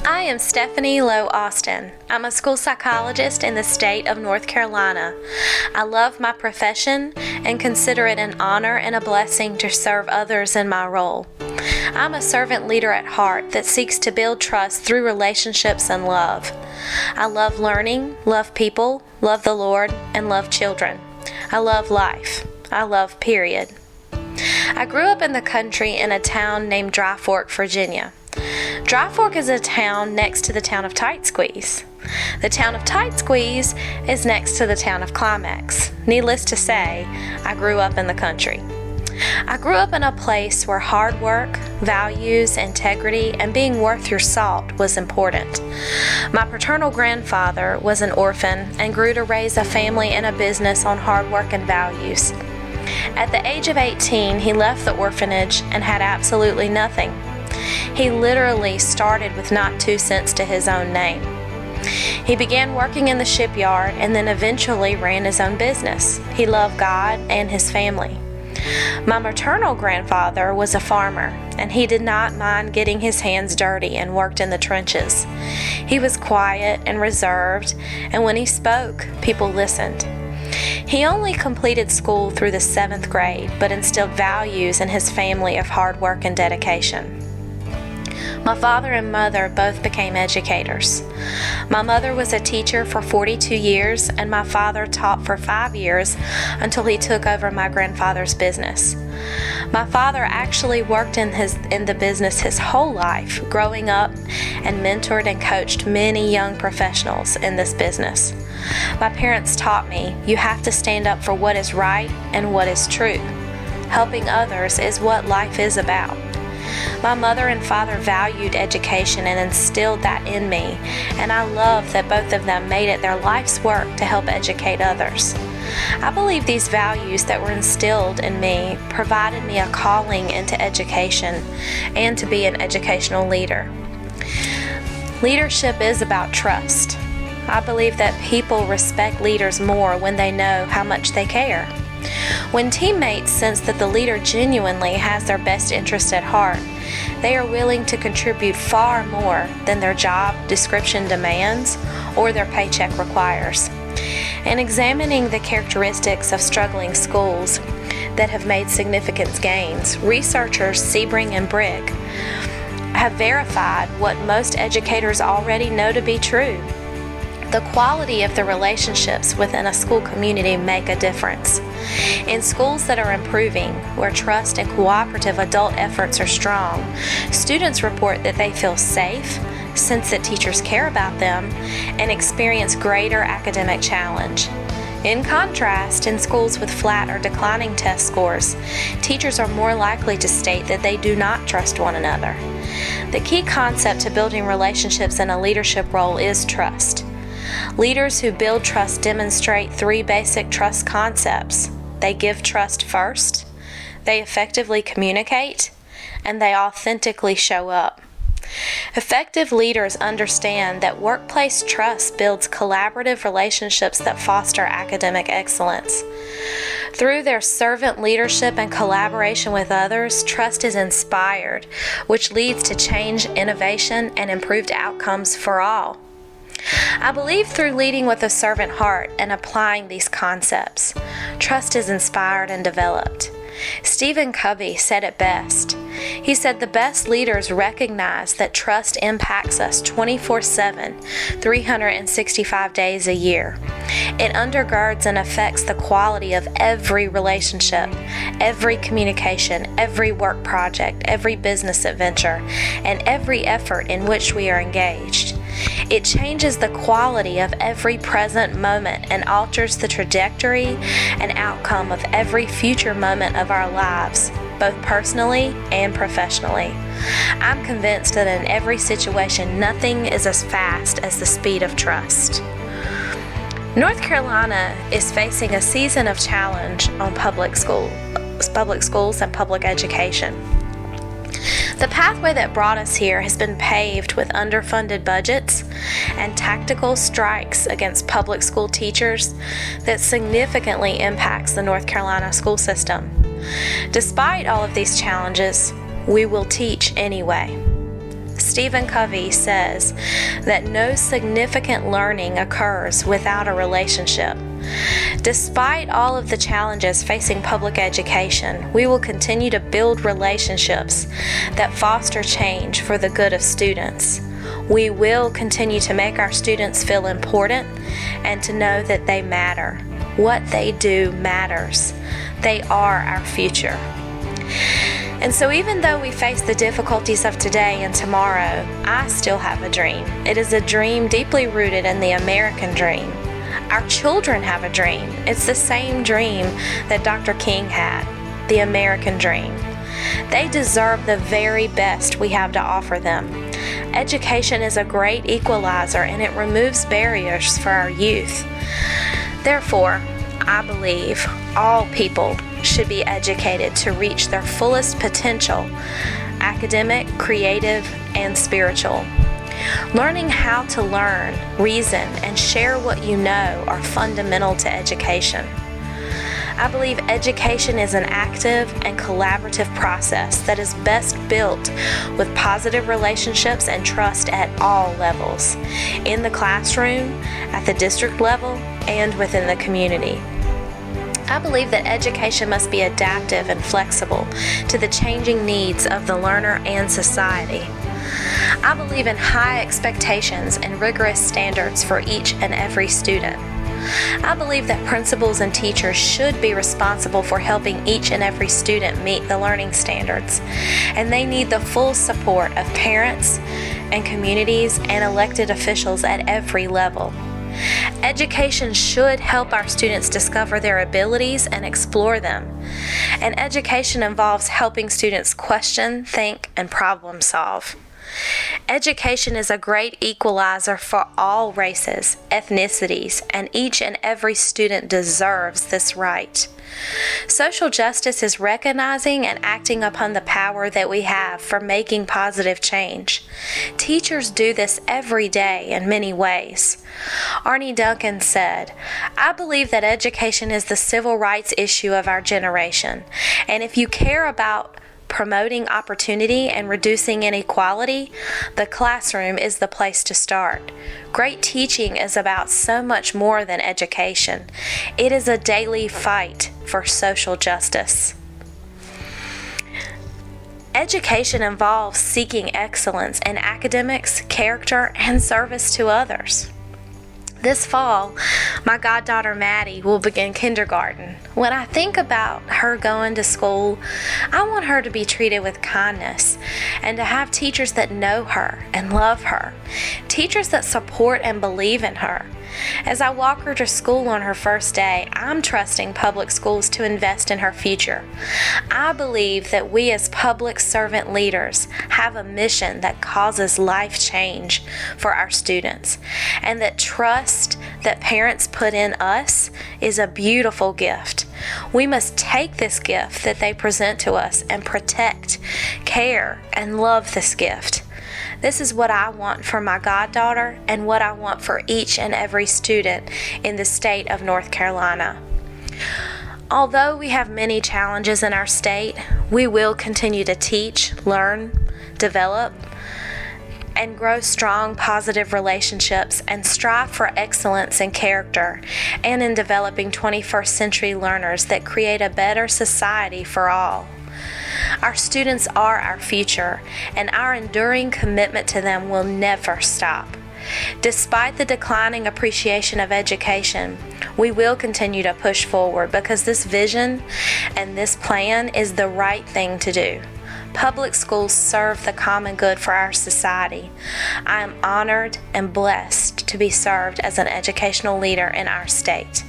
I am Stephanie Lowe Austin. I'm a school psychologist in the state of North Carolina. I love my profession and consider it an honor and a blessing to serve others in my role. I'm a servant leader at heart that seeks to build trust through relationships and love. I love learning, love people, love the Lord, and love children. I love life. I love period. I grew up in the country in a town named Dry Fork, Virginia. Dry Fork is a town next to the town of Tight Squeeze. The town of Tight Squeeze is next to the town of Climax. Needless to say, I grew up in the country. I grew up in a place where hard work, values, integrity, and being worth your salt was important. My paternal grandfather was an orphan and grew to raise a family and a business on hard work and values. At the age of 18, he left the orphanage and had absolutely nothing. He literally started with not 2 cents to his own name. He began working in the shipyard and then eventually ran his own business. He loved God and his family. My maternal grandfather was a farmer, and he did not mind getting his hands dirty and worked in the trenches. He was quiet and reserved, and when he spoke, people listened. He only completed school through the 7th grade, but instilled values in his family of hard work and dedication. My father and mother both became educators. My mother was a teacher for 42 years, and my father taught for 5 years until he took over my grandfather's business. My father actually worked in the business his whole life, growing up, and mentored and coached many young professionals in this business. My parents taught me you have to stand up for what is right and what is true. Helping others is what life is about. My mother and father valued education and instilled that in me, and I love that both of them made it their life's work to help educate others. I believe these values that were instilled in me provided me a calling into education and to be an educational leader. Leadership is about trust. I believe that people respect leaders more when they know how much they care. When teammates sense that the leader genuinely has their best interest at heart, they are willing to contribute far more than their job description demands or their paycheck requires. In examining the characteristics of struggling schools that have made significant gains, researchers Sebring and Brigg have verified what most educators already know to be true. The quality of the relationships within a school community make a difference. In schools that are improving, where trust and cooperative adult efforts are strong, students report that they feel safe, sense that teachers care about them, and experience greater academic challenge. In contrast, in schools with flat or declining test scores, teachers are more likely to state that they do not trust one another. The key concept to building relationships in a leadership role is trust. Leaders who build trust demonstrate 3 basic trust concepts. They give trust first, they effectively communicate, and they authentically show up. Effective leaders understand that workplace trust builds collaborative relationships that foster academic excellence. Through their servant leadership and collaboration with others, trust is inspired, which leads to change, innovation, and improved outcomes for all. I believe through leading with a servant heart and applying these concepts, trust is inspired and developed. Stephen Covey said it best. He said the best leaders recognize that trust impacts us 24/7, 365 days a year. It undergirds and affects the quality of every relationship, every communication, every work project, every business adventure, and every effort in which we are engaged. It changes the quality of every present moment and alters the trajectory and outcome of every future moment of our lives, both personally and professionally. I'm convinced that in every situation, nothing is as fast as the speed of trust. North Carolina is facing a season of challenge on public schools and public education. The pathway that brought us here has been paved with underfunded budgets and tactical strikes against public school teachers that significantly impacts the North Carolina school system. Despite all of these challenges, we will teach anyway. Stephen Covey says that no significant learning occurs without a relationship. Despite all of the challenges facing public education, we will continue to build relationships that foster change for the good of students. We will continue to make our students feel important and to know that they matter. What they do matters. They are our future. And so even though we face the difficulties of today and tomorrow, I still have a dream. It is a dream deeply rooted in the American dream. Our children have a dream. It's the same dream that Dr. King had, the American dream. They deserve the very best we have to offer them. Education is a great equalizer, and it removes barriers for our youth. Therefore, I believe all people should be educated to reach their fullest potential, academic, creative, and spiritual. Learning how to learn, reason, and share what you know are fundamental to education. I believe education is an active and collaborative process that is best built with positive relationships and trust at all levels, in the classroom, at the district level, and within the community. I believe that education must be adaptive and flexible to the changing needs of the learner and society. I believe in high expectations and rigorous standards for each and every student. I believe that principals and teachers should be responsible for helping each and every student meet the learning standards, and they need the full support of parents and communities and elected officials at every level. Education should help our students discover their abilities and explore them. And education involves helping students question, think, and problem solve. Education is a great equalizer for all races, ethnicities, and each and every student deserves this right. Social justice is recognizing and acting upon the power that we have for making positive change. Teachers do this every day in many ways. Arne Duncan said, "I believe that education is the civil rights issue of our generation, and if you care about promoting opportunity and reducing inequality, the classroom is the place to start. Great teaching is about so much more than education. It is a daily fight for social justice." Education involves seeking excellence in academics, character, and service to others. This fall, my goddaughter Maddie will begin kindergarten. When I think about her going to school, I want her to be treated with kindness and to have teachers that know her and love her, teachers that support and believe in her. As I walk her to school on her first day, I'm trusting public schools to invest in her future. I believe that we as public servant leaders have a mission that causes life change for our students, and that trust that parents put in us is a beautiful gift. We must take this gift that they present to us and protect, care, and love this gift. This is what I want for my goddaughter and what I want for each and every student in the state of North Carolina. Although we have many challenges in our state, we will continue to teach, learn, develop, and grow strong, positive relationships and strive for excellence in character and in developing 21st century learners that create a better society for all. Our students are our future, and our enduring commitment to them will never stop. Despite the declining appreciation of education, we will continue to push forward because this vision and this plan is the right thing to do. Public schools serve the common good for our society. I am honored and blessed to be served as an educational leader in our state.